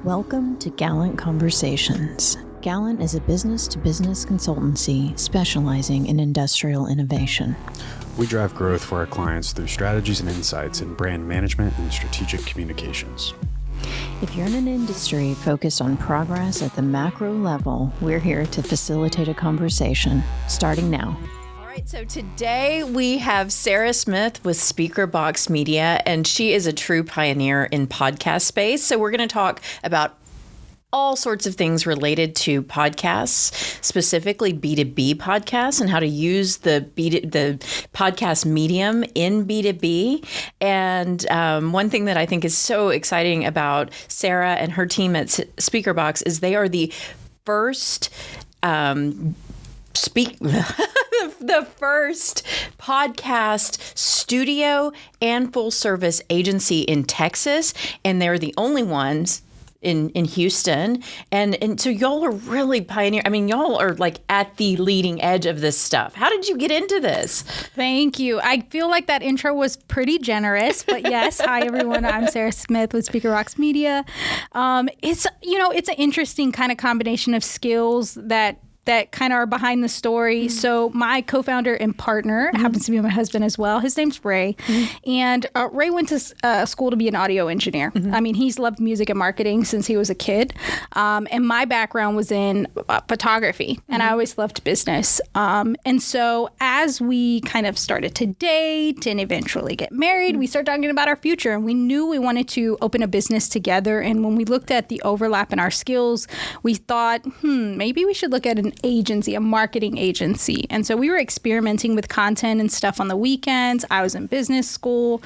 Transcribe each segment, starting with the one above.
Welcome to Gallant Conversations. Gallant is a business-to-business consultancy specializing in industrial innovation. We drive growth for our clients through strategies and insights in brand management and strategic communications. If you're in an industry focused on progress at the macro level, we're here to facilitate a conversation, starting now. All right, so today we have Sarah Smith with Speakerbox Media, and she is a true pioneer in podcast space. So we're going to talk about all sorts of things related to podcasts, specifically B2B podcasts, and how to use the podcast medium in B2B. And one thing that I think is so exciting about Sarah and her team at Speakerbox is they are the first the first podcast studio and full service agency in Texas, and they're the only ones in Houston. And so y'all are really pioneer. I mean, y'all are like at the leading edge of this stuff. How did you get into this? Thank you. I feel like that intro was pretty generous, but yes. Hi, everyone. I'm Sarah Smith with Speakerbox Media. It's an interesting kind of combination of skills that kind of are behind the story. Mm-hmm. So my co-founder and partner happens to be my husband as well. His name's Ray. Mm-hmm. And Ray went to school to be an audio engineer. Mm-hmm. I mean, he's loved music and marketing since he was a kid. And my background was in photography, and I always loved business. And so as we kind of started to date and eventually get married, we started talking about our future, and we knew we wanted to open a business together. And when we looked at the overlap in our skills, we thought, maybe we should look at an agency, a marketing agency. And so we were experimenting with content and stuff on the weekends. I was in business school.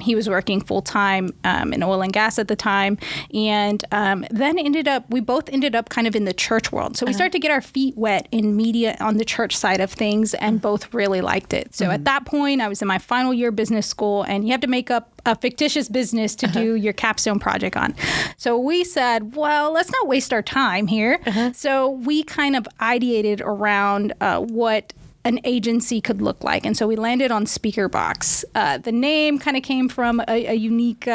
He was working full time in oil and gas at the time. And then we both ended up kind of in the church world. So we started to get our feet wet in media on the church side of things, and both really liked it. So at that point, I was in my final year of business school, and you have to make up a fictitious business to do your capstone project on. So we said, well, let's not waste our time here. So we kind of ideated around what an agency could look like. And so we landed on Speakerbox. The name kind of came from a unique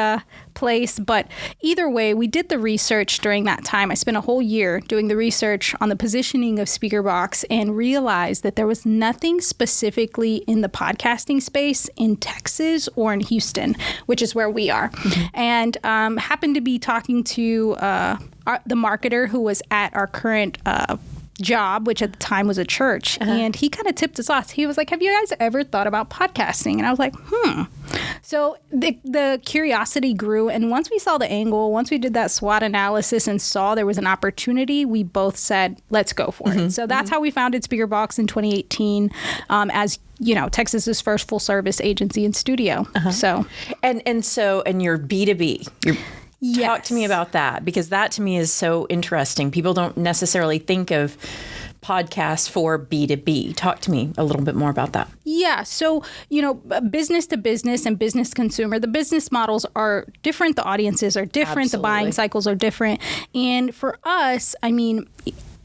place, but either way, we did the research during that time. I spent a whole year doing the research on the positioning of Speakerbox and realized that there was nothing specifically in the podcasting space in Texas or in Houston, which is where we are. And happened to be talking to the marketer who was at our current job, which at the time was a church. And he kind of tipped us off. He was like, have you guys ever thought about podcasting? And I was like, So the curiosity grew. And once we saw the angle, once we did that SWOT analysis and saw there was an opportunity, we both said, let's go for it. So that's how we founded Speakerbox in 2018 as Texas's first full service agency and studio. So and you're B2B. Yes. Talk to me about that, because that to me is so interesting. People don't necessarily think of podcasts for B2B. Talk to me a little bit more about that. Yeah. So, business to business and business consumer, the business models are different. The audiences are different. Absolutely. The buying cycles are different. And for us, I mean,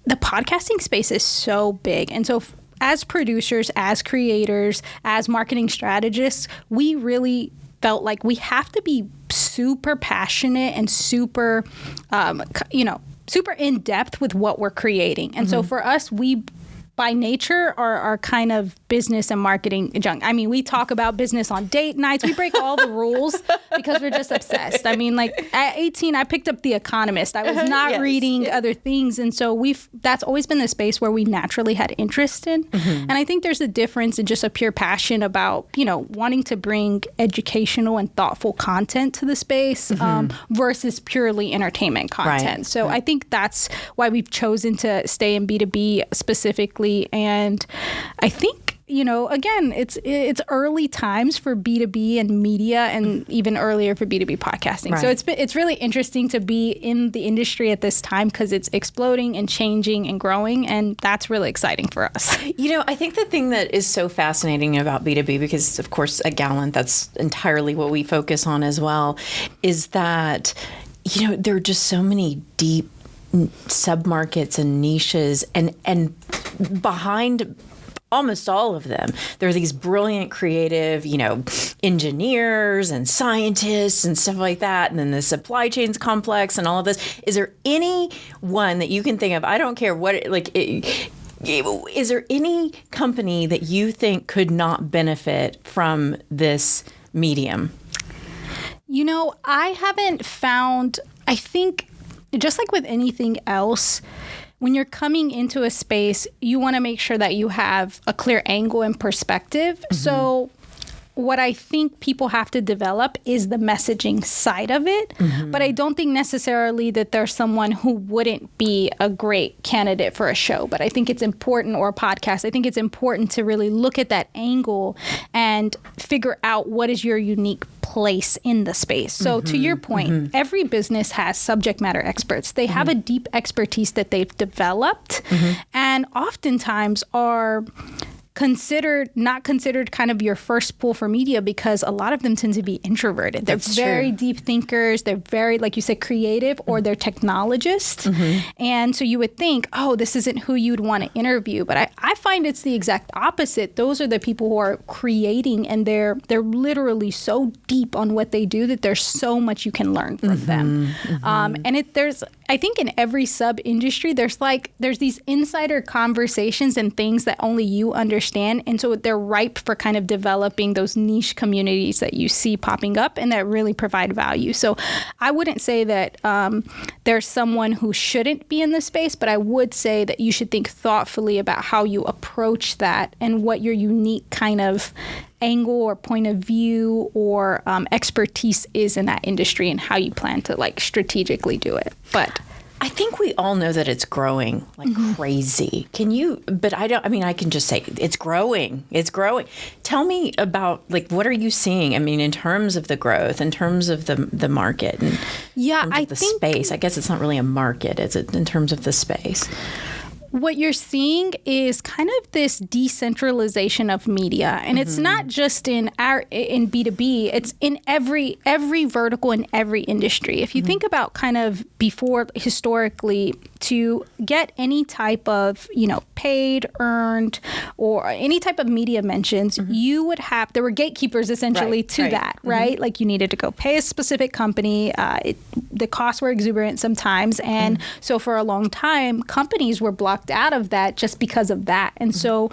the podcasting space is so big. And so as producers, as creators, as marketing strategists, we really felt like we have to be super passionate and super, super in depth with what we're creating. And so for us, we by nature are kind of business and marketing junk. I mean, we talk about business on date nights. We break all the rules because we're just obsessed. I mean, like at 18, I picked up The Economist. I was not reading other things. And so that's always been the space where we naturally had interest in. And I think there's a difference in just a pure passion about, wanting to bring educational and thoughtful content to the space versus purely entertainment content. Right. So I think that's why we've chosen to stay in B2B specifically. And I think, again, it's early times for B2B and media, and even earlier for B2B podcasting. Right. So it's really interesting to be in the industry at this time because it's exploding and changing and growing, and that's really exciting for us. I think the thing that is so fascinating about B2B, because of course at Gallant, that's entirely what we focus on as well, is that, there are just so many deep submarkets and niches and behind almost all of them, there are these brilliant, creative, engineers and scientists and stuff like that. And then the supply chain's complex and all of this. Is there any one that you can think of? I don't care what, is there any company that you think could not benefit from this medium? I haven't found, I think, just like with anything else, when you're coming into a space, you want to make sure that you have a clear angle and perspective. Mm-hmm. So what I think people have to develop is the messaging side of it. Mm-hmm. But I don't think necessarily that there's someone who wouldn't be a great candidate for a show. But I think it's important, or a podcast, I think it's important to really look at that angle and figure out what is your unique place in the space. So to your point, every business has subject matter experts. They have a deep expertise that they've developed and oftentimes are not considered kind of your first pull for media, because a lot of them tend to be introverted. They're very deep thinkers. They're very, like you said, creative, or they're technologists. And so you would think, oh, this isn't who you'd want to interview. But I find it's the exact opposite. Those are the people who are creating, and they're literally so deep on what they do that there's so much you can learn from them. And there's, I think in every sub industry, there's these insider conversations and things that only you understand. And so they're ripe for kind of developing those niche communities that you see popping up and that really provide value. So I wouldn't say that there's someone who shouldn't be in this space, but I would say that you should think thoughtfully about how you approach that and what your unique kind of angle or point of view or expertise is in that industry and how you plan to strategically do it. But I think we all know that it's growing like crazy. I can just say it's growing. It's growing. Tell me about what are you seeing? I mean, in terms of the growth, in terms of the market, and I think the space. I guess it's not really a market. It's in terms of the space. What you're seeing is kind of this decentralization of media. And it's not just in B2B, it's in every vertical in every industry. If you think about kind of before, historically, to get any type of, paid, earned, or any type of media mentions, you would have, there were gatekeepers essentially that, right? Like you needed to go pay a specific company. The costs were exuberant sometimes. And so for a long time, companies were blocked out of that just because of that. And so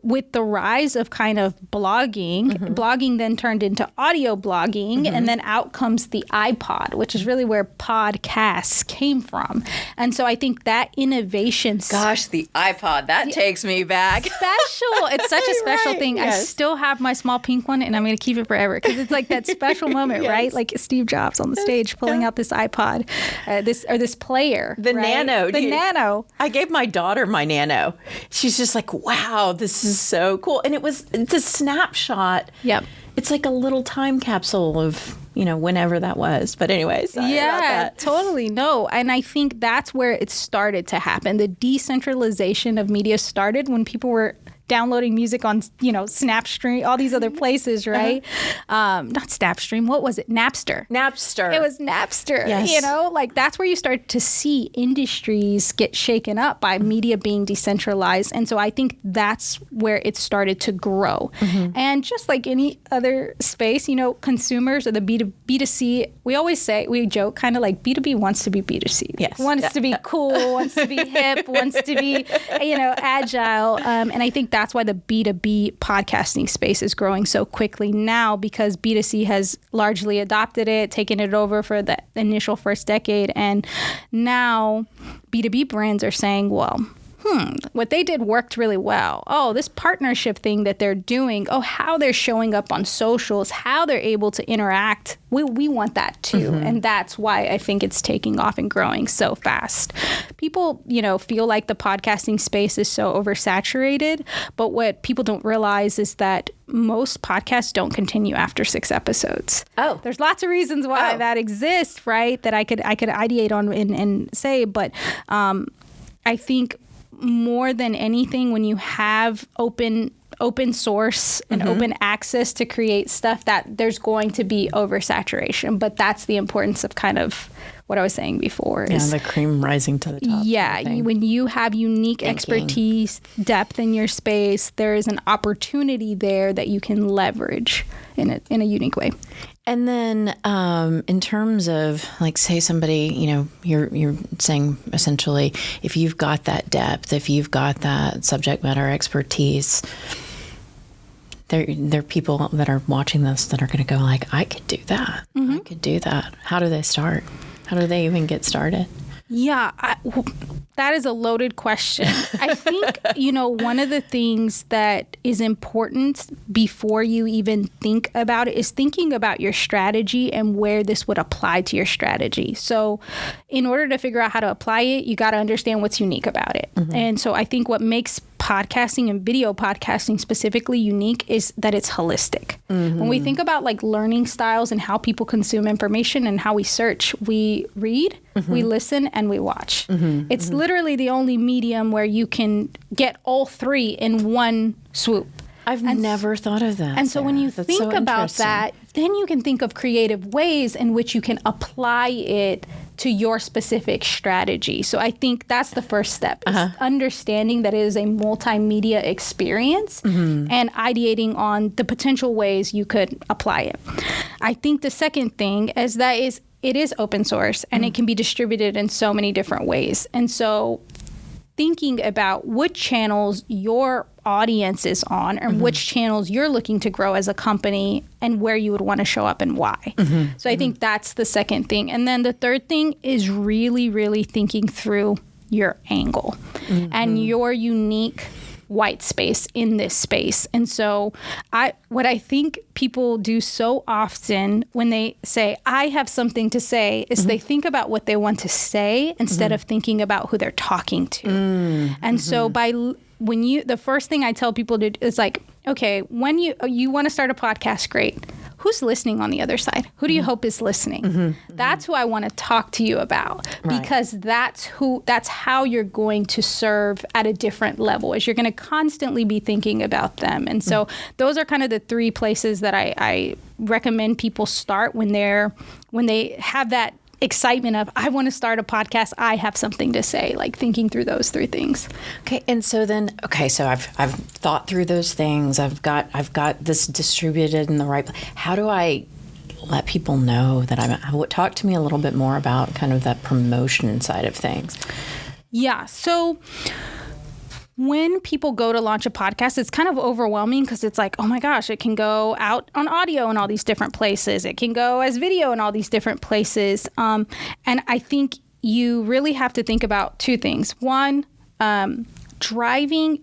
with the rise of kind of blogging, blogging then turned into audio blogging, and then out comes the iPod, which is really where podcasts came from. And so I think that innovation... Gosh, the iPod, that takes me back. Special. It's such a special thing. Yes. I still have my small pink one, and I'm going to keep it forever because it's like that special moment, right? Like Steve Jobs on the stage pulling out this iPod, this player. The Nano. The Nano. I gave my daughter my Nano. She's just like, wow, this is so cool. And it's a snapshot. Yep. It's like a little time capsule of, whenever that was. But anyway, sorry about that. Totally. No. And I think that's where it started to happen. The decentralization of media started when people were downloading music on, Snapstream, all these other places, right? Not Snapstream. What was it? Napster. It was Napster. Yes. That's where you start to see industries get shaken up by media being decentralized. And so I think that's where it started to grow. And just like any other space, consumers or the B2C, we joke kind of like B2B wants to be B2C. Yes. Wants to be cool, wants to be hip, wants to be, agile. And I think that's why the B2B podcasting space is growing so quickly now, because B2C has largely adopted it, taken it over for the initial first decade. And now B2B brands are saying, well, what they did worked really well. Oh, this partnership thing that they're doing, how they're showing up on socials, how they're able to interact. We want that too. And that's why I think it's taking off and growing so fast. People, feel like the podcasting space is so oversaturated, but what people don't realize is that most podcasts don't continue after 6 episodes. Oh. There's lots of reasons why that exists, right? That I could ideate on and say, but I think more than anything, when you have open open source and open access to create stuff, that there's going to be oversaturation. But that's the importance of kind of what I was saying before. Is, the cream rising to the top. Yeah, when you have unique expertise, depth in your space, there is an opportunity there that you can leverage in a unique way. And then in terms of, like, say somebody, you're saying essentially, if you've got that depth, if you've got that subject matter expertise, there are people that are watching this that are going to go like, I could do that. I could do that. How do they start? How do they even get started? Yeah, that is a loaded question. I think, one of the things that is important before you even think about it is thinking about your strategy and where this would apply to your strategy. So in order to figure out how to apply it, you got to understand what's unique about it. And so I think what makes podcasting and video podcasting specifically unique is that it's holistic. When we think about like learning styles and how people consume information and how we search, we read, we listen, and we watch. It's literally the only medium where you can get all three in one swoop. I've never thought of that. And so when you think about that, then you can think of creative ways in which you can apply it to your specific strategy. So I think that's the first step, is understanding that it is a multimedia experience and ideating on the potential ways you could apply it. I think the second thing is that it is open source and it can be distributed in so many different ways. And so thinking about what channels your audience is on and which channels you're looking to grow as a company and where you would want to show up and why. So I think that's the second thing. And then the third thing is really, really thinking through your angle and your unique white space in this space. And so what I think people do so often when they say, I have something to say, is they think about what they want to say instead of thinking about who they're talking to. And so the first thing I tell people to do is like, okay, when you want to start a podcast, great. Who's listening on the other side? Who do you hope is listening? That's who I want to talk to you about, because that's how you're going to serve at a different level, is you're going to constantly be thinking about them. And so those are kind of the three places that I recommend people start when they have that excitement of, I want to start a podcast, I have something to say, like thinking through those three things. Okay. And so then, so I've thought through those things. I've got this distributed in the right place. How do I let people know that talk to me a little bit more about kind of that promotion side of things? Yeah. So when people go to launch a podcast, it's kind of overwhelming because it's like, oh my gosh, it can go out on audio in all these different places. It can go as video in all these different places. And I think you really have to think about two things. One,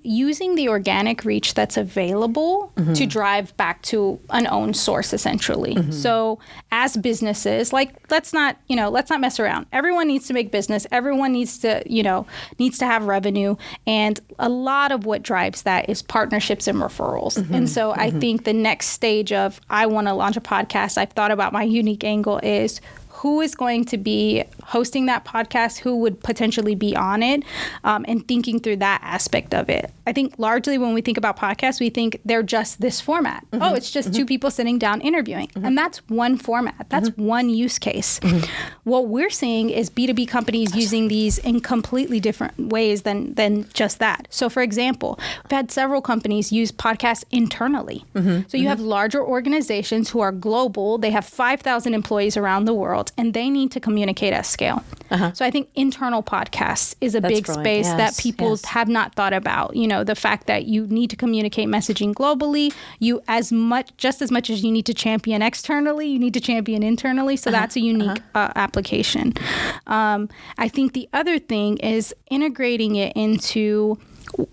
using the organic reach that's available to drive back to an owned source, essentially. So as businesses, like, let's not mess around. Everyone needs to make business. Everyone needs to have revenue. And a lot of what drives that is partnerships and referrals. And so I think the next stage of, I want to launch a podcast, I've thought about my unique angle is, who is going to be hosting that podcast, who would potentially be on it, and thinking through that aspect of it. I think largely when we think about podcasts, we think they're just this format. Oh, it's just two people sitting down interviewing. And that's one format. That's one use case. What we're seeing is B2B companies using these in completely different ways than just that. So for example, we've had several companies use podcasts internally. So you have larger organizations who are global. They have 5,000 employees around the world, and they need to communicate at scale. So I think internal podcasts is a big space that people have not thought about. The fact that you need to communicate messaging globally, just as much as you need to champion externally, you need to champion internally. So that's a unique application. I think the other thing is integrating it into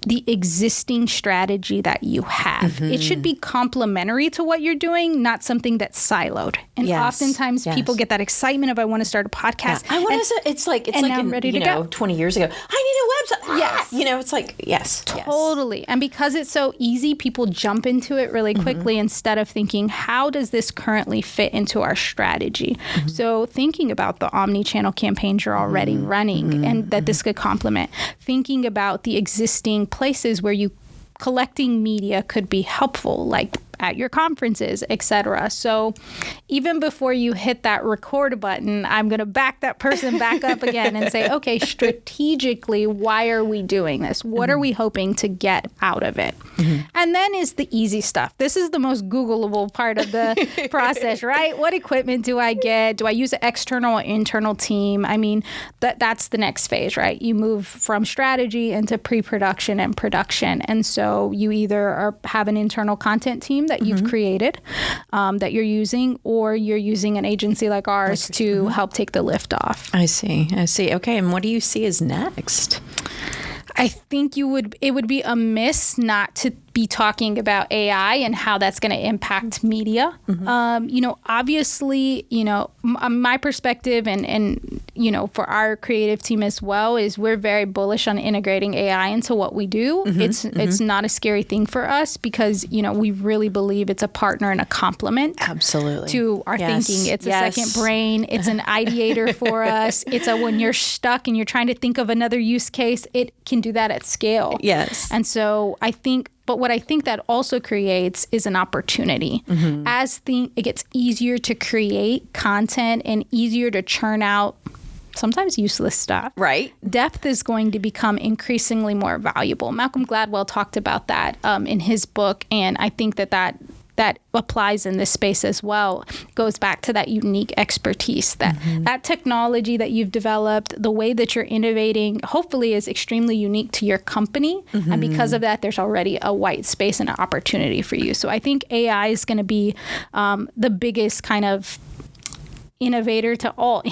the existing strategy that you have. It should be complementary to what you're doing, not something that's siloed. And oftentimes people get that excitement of, I want to start a podcast. I want to. It's like I'm ready to go. 20 years ago, I need a website. Yes. It's like, yes. Totally. And because it's so easy, people jump into it really quickly instead of thinking, how does this currently fit into our strategy? So thinking about the omni-channel campaigns you're already running and that this could complement. Thinking about the existing places where you collecting media could be helpful, like at your conferences, etc. So even before you hit that record button, I'm going to back that person back up again and say, okay, strategically, why are we doing this? What are we hoping to get out of it? And then is the easy stuff. This is the most Googleable part of the process, right? What equipment do I get? Do I use an external or internal team? I mean, that's the next phase, right? You move from strategy into pre-production and production. And so you either have an internal content team that you've created that you're using, or you're using an agency like ours to help take the lift off. I see. Okay, and what do you see as next? I think it would be amiss not to be talking about AI and how that's going to impact media. Obviously, my perspective and for our creative team as well is we're very bullish on integrating AI into what we do. It's not a scary thing for us because, we really believe it's a partner and a complement absolutely to our thinking. It's a second brain. It's an ideator for us. It's when you're stuck and you're trying to think of another use case, it can do that at scale. Yes. And so but what I think that also creates is an opportunity. As it gets easier to create content and easier to churn out sometimes useless stuff. Right. Depth is going to become increasingly more valuable. Malcolm Gladwell talked about that in his book, and I think that applies in this space as well. Goes back to that unique expertise, that technology that you've developed, the way that you're innovating, hopefully is extremely unique to your company. And because of that, there's already a white space and an opportunity for you. So I think AI is going to be the biggest kind of innovator to all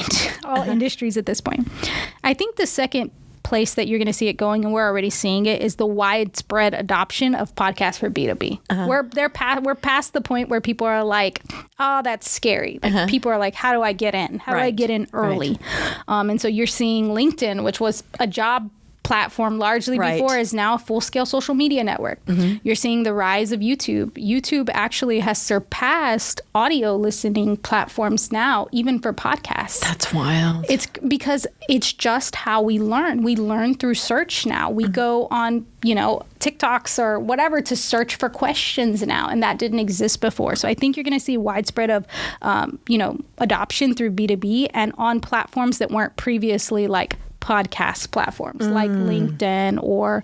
industries at this point. I think the second place that you're going to see it going, and we're already seeing it, is the widespread adoption of podcasts for B2B. We're past the point where people are like, oh, that's scary. Like, people are like, how do I get in? How do I get in early? And so you're seeing LinkedIn, which was a job platform largely before, is now a full-scale social media network. You're seeing the rise of YouTube. YouTube actually has surpassed audio listening platforms now, even for podcasts. That's wild. It's because it's just how we learn. We learn through search now. We go on, TikToks or whatever to search for questions now, and that didn't exist before. So I think you're going to see widespread of, adoption through B2B and on platforms that weren't previously like podcast platforms like LinkedIn or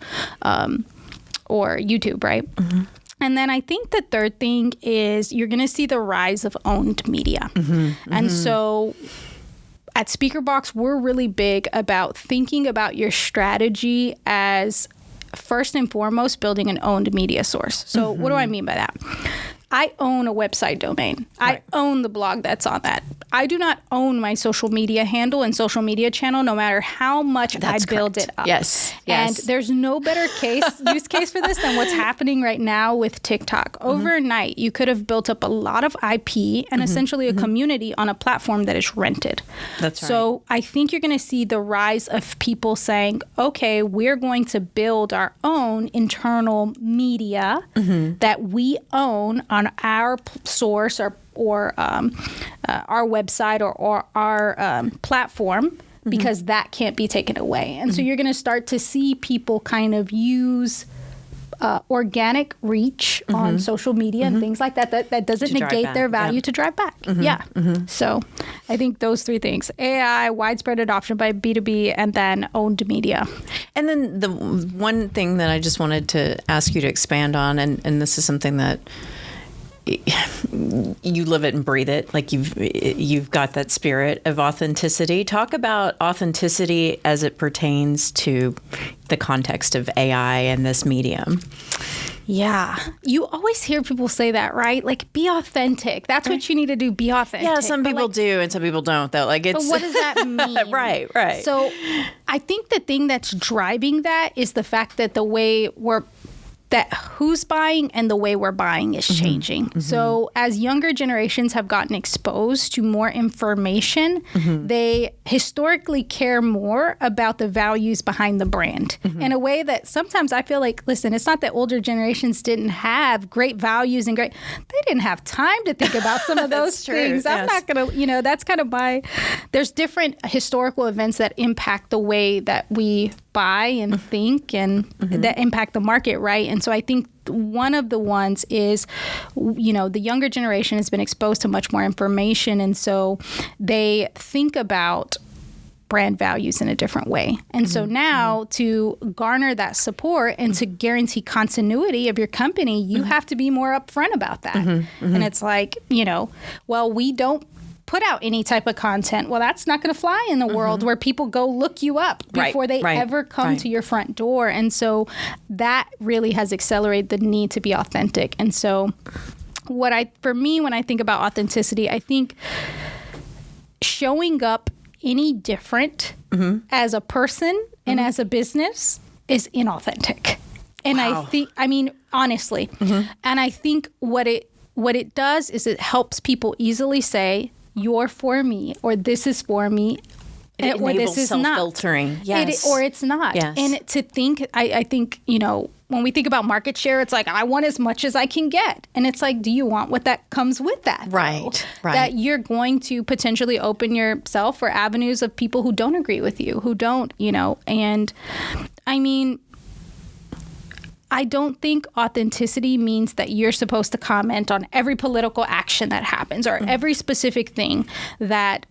YouTube, right? And then I think the third thing is you're going to see the rise of owned media. And so at Speakerbox, we're really big about thinking about your strategy as first and foremost building an owned media source. So what do I mean by that? I own a website domain. I own the blog that's on that. I do not own my social media handle and social media channel, no matter how much I build it up. Yes. And there's no better use case for this than what's happening right now with TikTok. Overnight, you could have built up a lot of IP and essentially a community on a platform that is rented. That's right. So I think you're going to see the rise of people saying, okay, we're going to build our own internal media that we own on our source or our website or our platform, because that can't be taken away. And so you're going to start to see people kind of use organic reach on social media and things like that doesn't negate their value to drive back. So I think those three things: AI, widespread adoption by B2B, and then owned media. And then the one thing that I just wanted to ask you to expand on, and this is something that you live it and breathe it, like you've got that spirit of authenticity. Talk about authenticity as it pertains to the context of AI and this medium. Yeah. You always hear people say that, right? Like, be authentic. That's what you need to do. Be authentic. Yeah, some people do and some people don't, though. Like, it's. But what does that mean? Right. So I think the thing that's driving that is the fact that the way that who's buying and the way we're buying is changing. So as younger generations have gotten exposed to more information, they historically care more about the values behind the brand in a way that sometimes I feel like, listen, it's not that older generations didn't have great values and they didn't have time to think about some of those things. I'm not going to, that's kind of there's different historical events that impact the way that we buy and think and that impact the market, right? And so I think one of the ones is, the younger generation has been exposed to much more information, and so they think about brand values in a different way. And so now to garner that support and to guarantee continuity of your company, you have to be more upfront about that. And it's like, well, we don't put out any type of content. Well, that's not going to fly in the world where people go look you up before they ever come to your front door. And so that really has accelerated the need to be authentic. And so for me, when I think about authenticity, I think showing up any different as a person and as a business is inauthentic. And honestly, and I think what it does is it helps people easily say, you're for me, or this is for me, or this is self-filtering. Not. Yes. Or it's not. Yes. And to think, I think, when we think about market share, it's like, I want as much as I can get. And it's like, do you want what that comes with that? Right. That you're going to potentially open yourself for avenues of people who don't agree with you, who don't, and I don't think authenticity means that you're supposed to comment on every political action that happens or every specific thing that,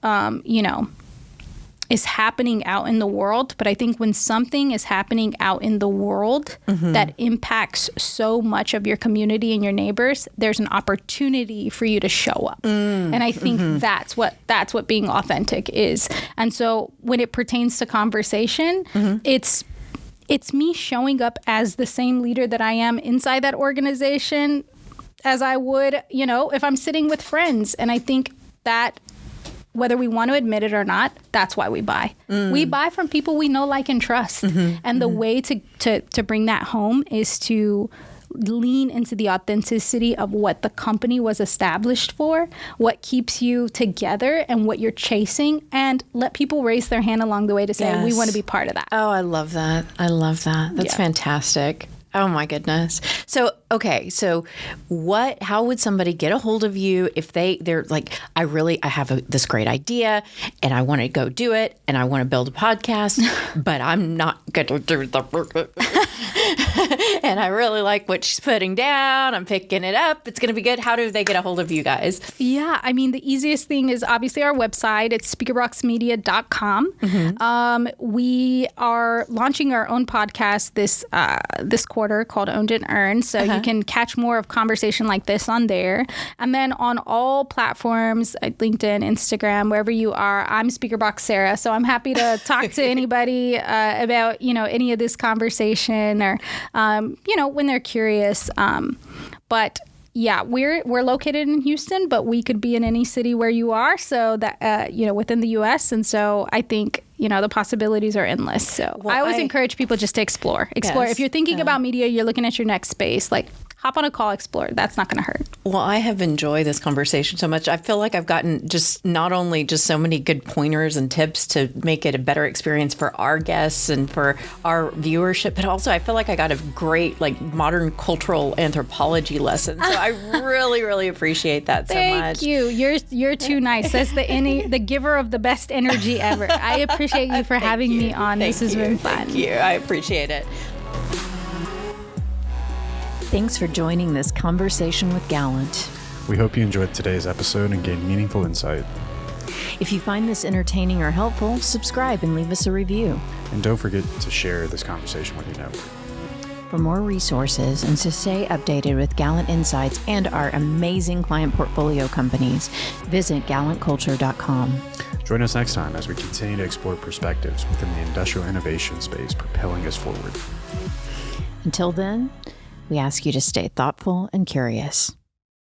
is happening out in the world. But I think when something is happening out in the world that impacts so much of your community and your neighbors, there's an opportunity for you to show up. And I think that's what being authentic is. And so when it pertains to conversation, it's me showing up as the same leader that I am inside that organization as I would, if I'm sitting with friends. And I think that whether we want to admit it or not, that's why we buy. We buy from people we know, like, and trust. And the way to bring that home is to lean into the authenticity of what the company was established for, what keeps you together and what you're chasing, and let people raise their hand along the way to say, we want to be part of that. Oh, I love that. That's fantastic. Oh my goodness. So, okay. So how would somebody get a hold of you if they're like, I have this great idea and I want to go do it and I want to build a podcast, but I'm not going to do the work. And I really like what she's putting down. I'm picking it up. It's going to be good. How do they get a hold of you guys? Yeah. The easiest thing is obviously our website. It's speakerboxmedia.com. We are launching our own podcast this quarter called Owned and Earned. So you can catch more of conversation like this on there. And then on all platforms, LinkedIn, Instagram, wherever you are, I'm Speakerbox Sarah. So I'm happy to talk to anybody about, any of this conversation or, when they're curious. But yeah, we're located in Houston, but we could be in any city where you are. So that, within the U.S. And so I think, the possibilities are endless. So I always encourage people just to explore. Yes, if you're thinking about media, you're looking at your next space, like hop on a call, explore. That's not going to hurt. Well, I have enjoyed this conversation so much. I feel like I've gotten just not only just so many good pointers and tips to make it a better experience for our guests and for our viewership, but also I feel like I got a great modern cultural anthropology lesson. So I really, really appreciate that so much. Thank you. You're too nice. That's the giver of the best energy ever. I appreciate you for having me on. This has been fun. Thank you. I appreciate it. Thanks for joining this conversation with Gallant. We hope you enjoyed today's episode and gained meaningful insight. If you find this entertaining or helpful, subscribe and leave us a review. And don't forget to share this conversation with your network. For more resources and to stay updated with Gallant Insights and our amazing client portfolio companies, visit gallantculture.com. Join us next time as we continue to explore perspectives within the industrial innovation space propelling us forward. Until then, we ask you to stay thoughtful and curious.